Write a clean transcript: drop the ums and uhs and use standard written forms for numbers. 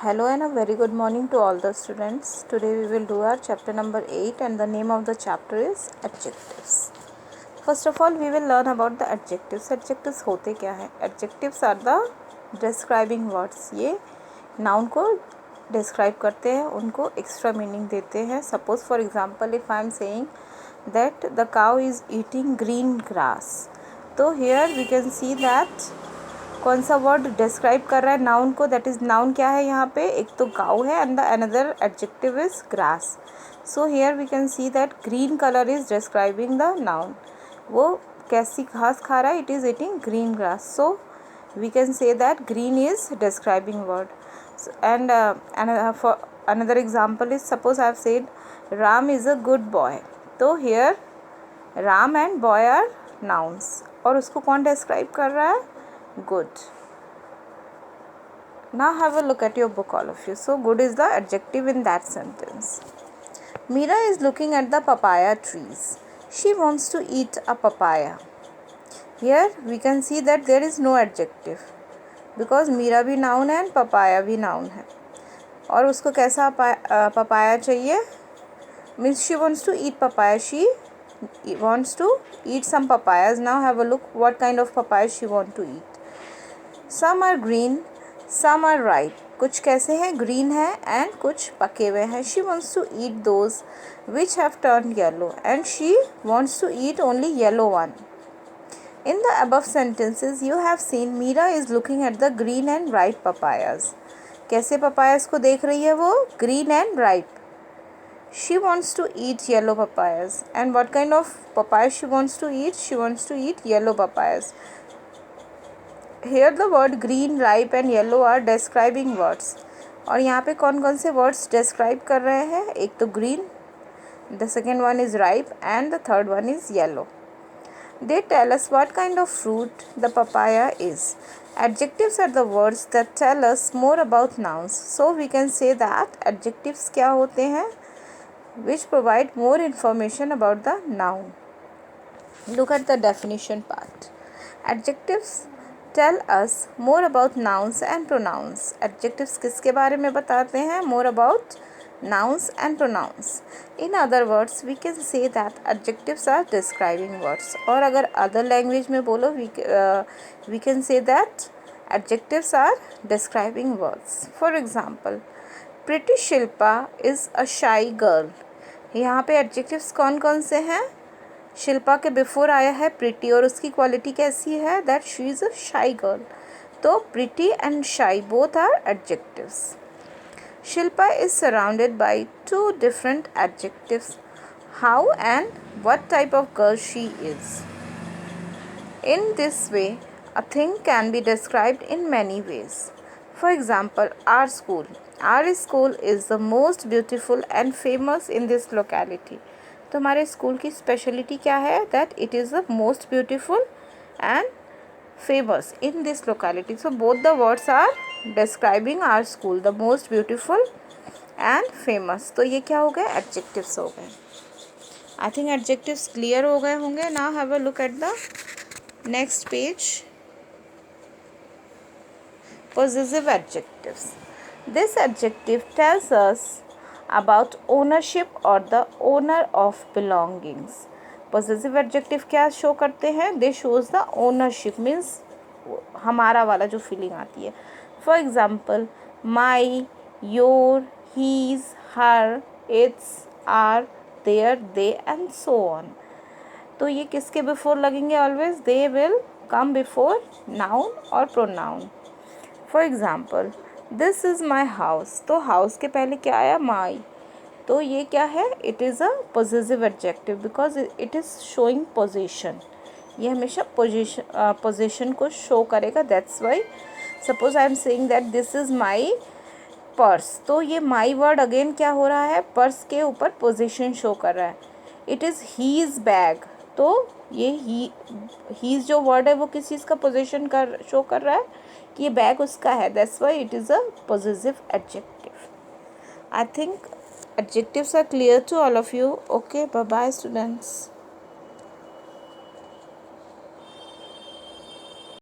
Hello and a very good morning to all the students. Today we will do our chapter number 8 and the name of the chapter is adjectives. First of all we will learn about the adjectives. Adjectives होते क्या हैं? Adjectives are the describing words. ये noun को describe करते हैं, उनको extra meaning देते हैं. Suppose for example if I am saying that the cow is eating green grass, तो here we can see that कौन सा वर्ड डिस्क्राइब कर रहा है नाउन को. दैट इज़ नाउन क्या है यहाँ पे? एक तो काउ है and the another adjective is grass. So here we can see that green colour is describing the noun. वो कैसी घास खा रहा है? It is eating green grass. So we can say that green is describing word. And for another example is suppose I have said Ram is a good boy. तो here Ram and boy are nouns और उसको कौन describe कर रहा है? Good. Now have a look at your book, all of you. So good is the adjective in that sentence. Meera is looking at the papaya trees. She wants to eat a papaya. Here we can see that there is no adjective because Meera भी noun है and papaya भी noun है. और उसको कैसा papaya चाहिए? Means she wants to eat papaya. She wants to eat some papayas. Now have a look what kind of papayas she want to eat. Some are green, some are ripe. कुछ कैसे हैं? Green है and कुछ पके हुए हैं. She wants to eat those which have turned yellow and she wants to eat only yellow one. In the above sentences you have seen Meera is looking at the green and ripe papayas. कैसे papayas को देख रही है वो? Green and ripe. She wants to eat yellow papayas. And what kind of papayas she wants to eat? She wants to eat yellow papayas. Here the word green, ripe and yellow are describing words. और यहाँ पे कौन कौन से words describe कर रहे हैं? एक तो green, the second one is ripe and the third one is yellow. They tell us what kind of fruit the papaya is. Adjectives are the words that tell us more about nouns. So we can say that adjectives क्या होते हैं? Which provide more information about the noun. Look at the definition part. Adjectives tell us more about nouns and pronouns. Adjectives किसके बारे में बताते हैं? More about nouns and pronouns. In other words, we can say that adjectives are describing words. और अगर other language में बोलो we can say that adjectives are describing words. For example, Pretty Shilpa is a shy girl. यहाँ पे adjectives कौन कौन से हैं? शिल्पा के बिफोर आया है प्रिटी और उसकी क्वालिटी कैसी है? That she is a shy girl. तो pretty and shy both are adjectives. Shilpa is surrounded by two different adjectives. How and what type of girl she is. In this way a thing can be described in many ways. For example our school is the most beautiful and famous in this locality. तो हमारे school की speciality क्या है? That it is the most beautiful and famous in this locality. So both the words are describing our school, the most beautiful and famous. तो ये क्या हो गए? एडजेक्टिव्स हो गए. आई थिंक एडजेक्टिव्स क्लियर हो गए होंगे. Now have a look at the next page. Possessive adjectives. This adjective tells us about ownership or the owner of belongings. Possessive adjective क्या शो करते हैं? They shows the ownership, means हमारा वाला जो feeling आती है. For example, my, your, his, her, its, our, their, they and so on. तो ये किसके बिफोर लगेंगे? Always they will come before noun और pronoun. For example, this is my house. तो हाउस के पहले क्या आया? माई. तो ये क्या है? It is a possessive adjective because it is showing position. ये हमेशा पोजीशन को शो करेगा. That's why suppose I am saying that this is my purse. तो ये माई वर्ड अगेन क्या हो रहा है? पर्स के ऊपर पोजीशन शो कर रहा है. It is his bag. तो ये हीज़ जो वर्ड है वो किस चीज़ का पोजीशन शो कर रहा है कि ये बैग उसका है. That's why it is a possessive adjective. I think adjectives are clear to all of you. Okay, bye bye students.